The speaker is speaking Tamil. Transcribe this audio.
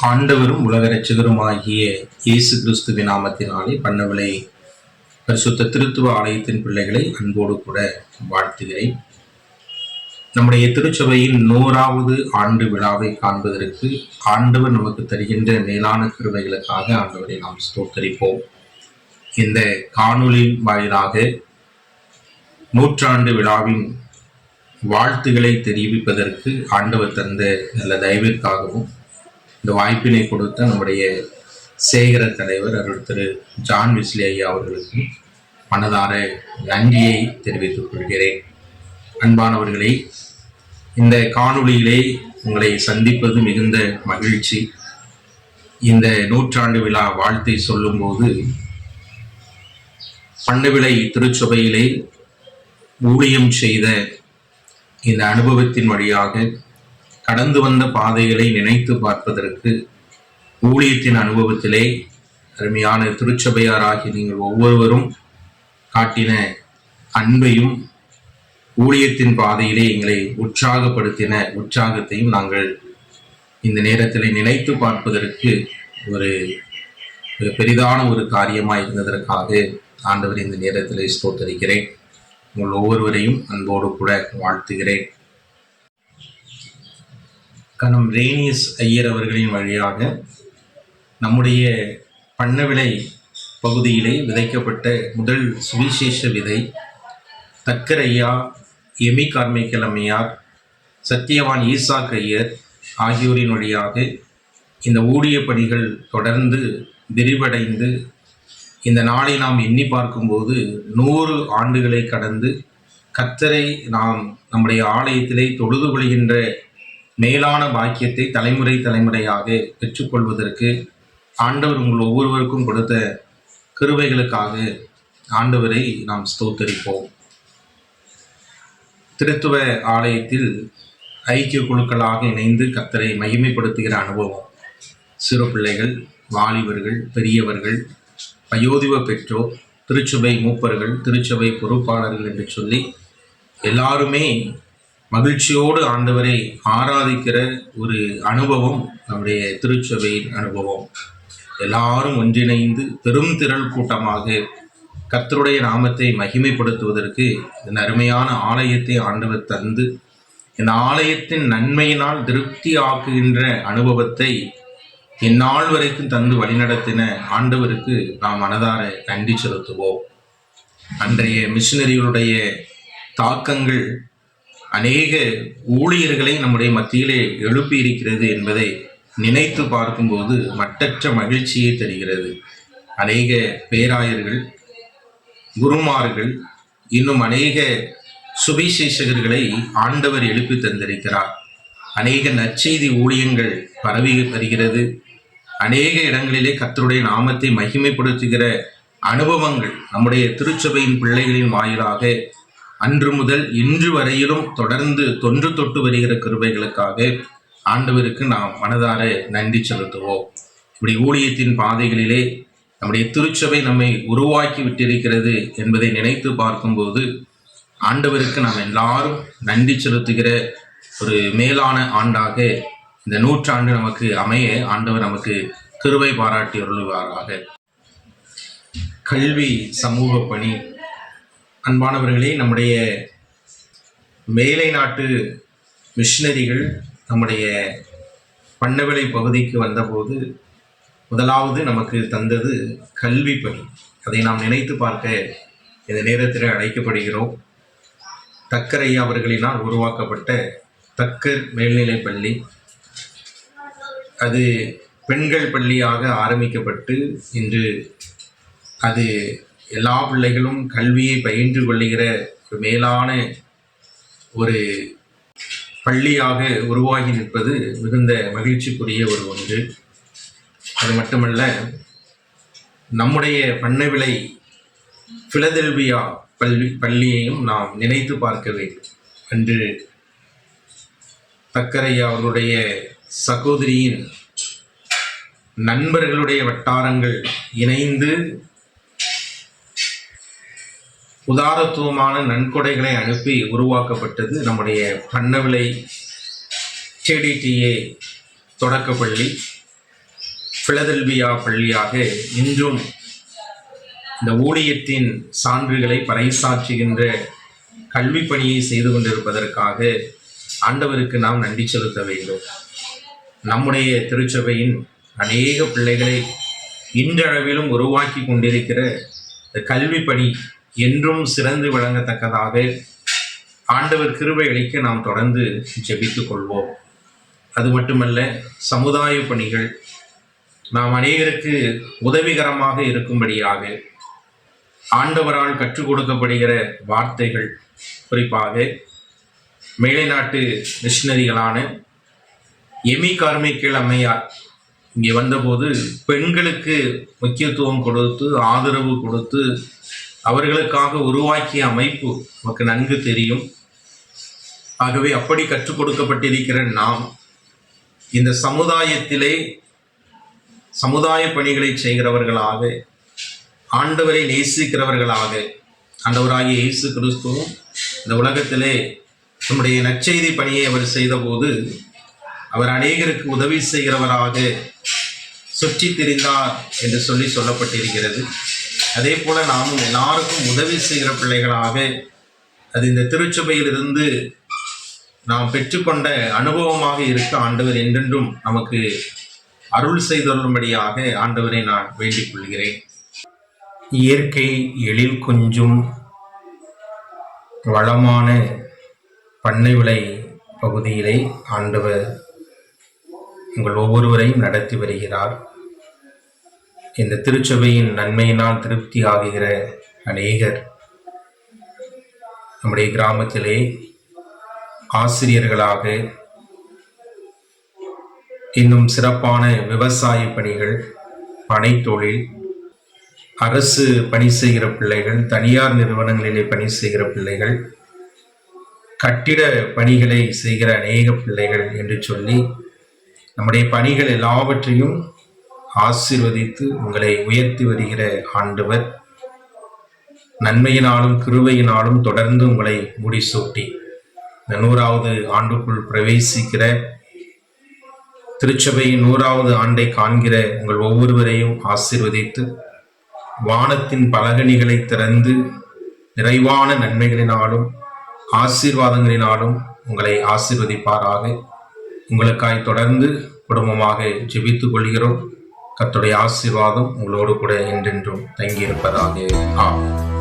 ஆண்டவரும் உலக இரட்சகருமாகிய இயேசு கிறிஸ்துவின் நாமத்தினாலே பண்ணவிலை பரிசுத்த திருத்துவ ஆலயத்தின் பிள்ளைகளை அன்போடு கூட வாழ்த்துகிறேன். நம்முடைய திருச்சபையின் 100வது ஆண்டு விழாவை காண்பதற்கு ஆண்டவர் நமக்கு தருகின்ற மேலான கிருபைகளுக்காக ஆண்டவரை நாம் ஸ்தோத்தரிப்போம். இந்த காணொளி வாயிலாக 100ஆண்டு விழாவின் வாழ்த்துக்களை தெரிவிப்பதற்கு ஆண்டவர் தந்த நல்ல தயவிற்காகவும் இந்த வாய்ப்பினை கொடுத்த நம்முடைய சேகர தலைவர் அருள் திரு ஜான் விஸ்லி ஐயா அவர்களுக்கு மனதார நன்றியை தெரிவித்துக் கொள்கிறேன். அன்பானவர்களே, இந்த காணொளியிலே உங்களை சந்திப்பது மிகுந்த மகிழ்ச்சி. இந்த 100ஆண்டு விழா வாழ்த்தை சொல்லும்போது பண்ணவிலை திருச்சபையிலே ஊழியம் செய்த இந்த அனுபவத்தின் வழியாக கடந்து வந்த பாதைகளை நினைத்து பார்ப்பதற்கு ஊழியத்தின் அனுபவத்திலே அருமையான திருச்சபையாராகி நீங்கள் ஒவ்வொருவரும் காட்டின அன்பையும் ஊழியத்தின் பாதையிலே எங்களை உற்சாகப்படுத்தின உற்சாகத்தையும் நாங்கள் இந்த நேரத்திலே நினைத்து பார்ப்பதற்கு ஒரு பெரிதான ஒரு காரியமாக இருந்ததற்காக ஆண்டவர் இந்த நேரத்திலே ஸ்தோத்தரிக்கிறேன். உங்கள் ஒவ்வொருவரையும் அன்போடு கூட வாழ்த்துகிறேன். கனம் ரேனியஸ் ஐயர் அவர்களின் வழியாக நம்முடைய பண்ணவிலை பகுதியிலே விதைக்கப்பட்ட முதல் சுவிசேஷ விதை தக்கரையா, எமி கார்மைக்கல் அம்மையார், சத்தியவான் ஈசாக் ஐயர் ஆகியோரின் வழியாக இந்த ஊழிய பணிகள் தொடர்ந்து விரிவடைந்து இந்த நாளை நாம் எண்ணி பார்க்கும்போது 100 ஆண்டுகளை கடந்து கர்த்தரை நாம் நம்முடைய ஆலயத்திலே தொழுது கொள்கின்ற மேலான பாக்கியத்தை தலைமுறையாக பெற்றுக்கொள்வதற்கு ஆண்டவர் உங்கள் ஒவ்வொருவருக்கும் கொடுத்த கிருபைகளுக்காக ஆண்டவரை நாம் ஸ்தோத்தரிப்போம். திருத்துவ ஆலயத்தில் ஐக்கிய குழுக்களாக இணைந்து கர்த்தரை மகிமைப்படுத்துகிற அனுபவம், சிறு பிள்ளைகள், வாலிபர்கள், பெரியவர்கள், வயோதிப பெற்றோர், திருச்சபை மூப்பர்கள், திருச்சபை பொறுப்பாளர்கள் என்று சொல்லி எல்லாருமே மகிழ்ச்சியோடு ஆண்டவரை ஆராதிக்கிற ஒரு அனுபவம் நம்முடைய திருச்சபையின் அனுபவம். எல்லாரும் ஒன்றிணைந்து பெரும் திரள் கூட்டமாக கர்த்தருடைய நாமத்தை மகிமைப்படுத்துவதற்கு இந்த அருமையான ஆலயத்தை ஆண்டவர் தந்து இந்த ஆலயத்தின் நன்மையினால் திருப்தி ஆக்குகின்ற அனுபவத்தை இந்நாள் வரைக்கும் தந்து வழிநடத்தின ஆண்டவருக்கு நாம் மனதார நன்றி செலுத்துவோம். அன்றைய மிஷினரிகளுடைய தாக்கங்கள் அநேக ஊழியர்களை நம்முடைய மத்தியிலே எழுப்பி இருக்கிறது என்பதை நினைத்து பார்க்கும்போது மட்டற்ற மகிழ்ச்சியை தருகிறது. அநேக பேராயர்கள், குருமார்கள், இன்னும் அநேக சுவிசேஷகர்களை ஆண்டவர் எழுப்பி தந்திருக்கிறார். அநேக நற்செய்தி ஊழியங்கள் பரவி வருகிறது. அநேக இடங்களிலே கர்த்தருடைய நாமத்தை மகிமைப்படுத்துகிற அனுபவங்கள் நம்முடைய திருச்சபையின் பிள்ளைகளின் வாயிலாக அன்று முதல் இன்று வரையிலும் தொடர்ந்து தொன்று தொட்டு வருகிற கிருபைகளுக்காக ஆண்டவருக்கு நாம் மனதார நன்றி செலுத்துவோம். இப்படி ஊழியத்தின் பாதைகளிலே நம்முடைய திருச்சபை நம்மை உருவாக்கி விட்டிருக்கிறது என்பதை நினைத்து பார்க்கும்போது ஆண்டவருக்கு நாம் எல்லாரும் நன்றி செலுத்துகிற ஒரு மேலான ஆண்டாக இந்த 100ஆண்டு நமக்கு அமைய ஆண்டவர் நமக்கு கிருபை பாராட்டி அருளுவாராக. கல்வி, சமூக பணி. அன்பானவர்களே, நம்முடைய மேலை நாட்டு மிஷினரிகள் நம்முடைய பண்ணவிலை பகுதிக்கு வந்தபோது முதலாவது நமக்கு தந்தது கல்வி பணி. அதை நாம் நினைத்து பார்க்க இந்த நேரத்தில் அழைக்கப்படுகிறோம். தக்கரையா அவர்களினால் உருவாக்கப்பட்ட தக்கர் மேல்நிலை பள்ளி, அது பெண்கள் பள்ளியாக ஆரம்பிக்கப்பட்டு இன்று அது எல்லா பிள்ளைகளும் கல்வியை பயின்று கொள்ளுகிற ஒரு மேலான ஒரு பள்ளியாக உருவாகி நிற்பது மிகுந்த மகிழ்ச்சிக்குரிய ஒரு ஒன்று. அது மட்டுமல்ல, நம்முடைய பண்ணவிலை பிலதெல்பியா பள்ளியையும் நாம் நினைத்து பார்க்க வேண்டும். அன்று தக்கரையா அவர்களுடைய சகோதரியின் நண்பர்களுடைய வட்டாரங்கள் இணைந்து உதாரத்துவமான நன்கொடைகளை அனுப்பி உருவாக்கப்பட்டது நம்முடைய பண்ணவிலை KDTA தொடக்கப்பள்ளி. பிலதெல்பியா பள்ளியாக இன்றும் இந்த ஊழியத்தின் சான்றுகளை பறைசாற்றுகின்ற கல்வி பணியை செய்து கொண்டிருப்பதற்காக ஆண்டவருக்கு நாம் நன்றி செலுத்த வேண்டும். நம்முடைய திருச்சபையின் அநேக பிள்ளைகளை இன்றளவிலும் உருவாக்கி கொண்டிருக்கிற இந்த கல்வி பணி என்றும் சிறந்து விளங்கத்தக்கதாக ஆண்டவர் கிருபை அளிக்க நாம் தொடர்ந்து ஜெபித்துக் கொள்வோம். அது மட்டுமல்ல, சமுதாய பணிகள் நாம் அநேகருக்கு உதவிகரமாக இருக்கும்படியாக ஆண்டவரால் கற்றுக் கொடுக்கப்படுகிற வார்த்தைகள், குறிப்பாக மேலை நாட்டு மிஷினரிகளான எமி கார்மிக்கேல் அம்மையார் இங்கே வந்தபோது பெண்களுக்கு முக்கியத்துவம் கொடுத்து ஆதரவு கொடுத்து அவர்களுக்காக உருவாக்கிய அமைப்பு நமக்கு நன்கு தெரியும். ஆகவே அப்படி கற்றுக் கொடுக்கப்பட்டிருக்கிற நாம் இந்த சமுதாயத்திலே சமுதாய பணிகளை செய்கிறவர்களாக, ஆண்டவரை நேசிக்கிறவர்களாக, ஆண்டவராகிய இயேசு கிறிஸ்துவும் இந்த உலகத்திலே நம்முடைய நற்செய்தி பணியை அவர் செய்தபோது அவர் அநேகருக்கு உதவி செய்கிறவராக சுற்றி திரிந்தார் என்று சொல்லப்பட்டிருக்கிறது. அதே போல நாமும் எல்லாருக்கும் உதவி செய்கிற பிள்ளைகளாக, அது இந்த திருச்சபையிலிருந்து நாம் பெற்றுக்கொண்ட அனுபவமாக இருக்க ஆண்டவர் என்றென்றும் நமக்கு அருள் செய்தருளும்படியாக ஆண்டவரை நான் வேண்டிக் கொள்கிறேன். இயற்கை எழில் கொஞ்சும் வளமான பண்ணை விளை பகுதியிலே ஆண்டவர் உங்கள் ஒவ்வொருவரையும் நடத்தி வருகிறார். இந்த திருச்சபையின் நன்மையினால் திருப்தி ஆகுகிற அநேகர் நம்முடைய கிராமத்திலே ஆசிரியர்களாக, இன்னும் சிறப்பான விவசாய பணிகள், பனைத்தொழில், அரசு பணி செய்கிற பிள்ளைகள், தனியார் நிறுவனங்களிலே பணி செய்கிற பிள்ளைகள், கட்டிட பணிகளை செய்கிற அநேக பிள்ளைகள் என்று சொல்லி நம்முடைய பணிகள் எல்லாவற்றையும் ஆசீர்வதித்து உங்களை உயர்த்தி வருகிற ஆண்டவர் நன்மையினாலும் கிருபையினாலும் தொடர்ந்து உங்களை முடிசூட்டி இந்த 100வது ஆண்டுக்குள் பிரவேசிக்கிற, திருச்சபையின் 100வது ஆண்டை காண்கிற உங்கள் ஒவ்வொருவரையும் ஆசீர்வதித்து வானத்தின் பலகணிகளை திறந்து நிறைவான நன்மைகளினாலும் ஆசீர்வாதங்களினாலும் உங்களை ஆசீர்வதிப்பாராக. உங்களுக்காய் தொடர்ந்து குடும்பமாக ஜெபித்துக் கொள்கிறோம். கர்த்தருடைய ஆசீர்வாதம் உங்களோடு கூட என்றென்றும் தங்கியிருப்பதாக. ஆமென்.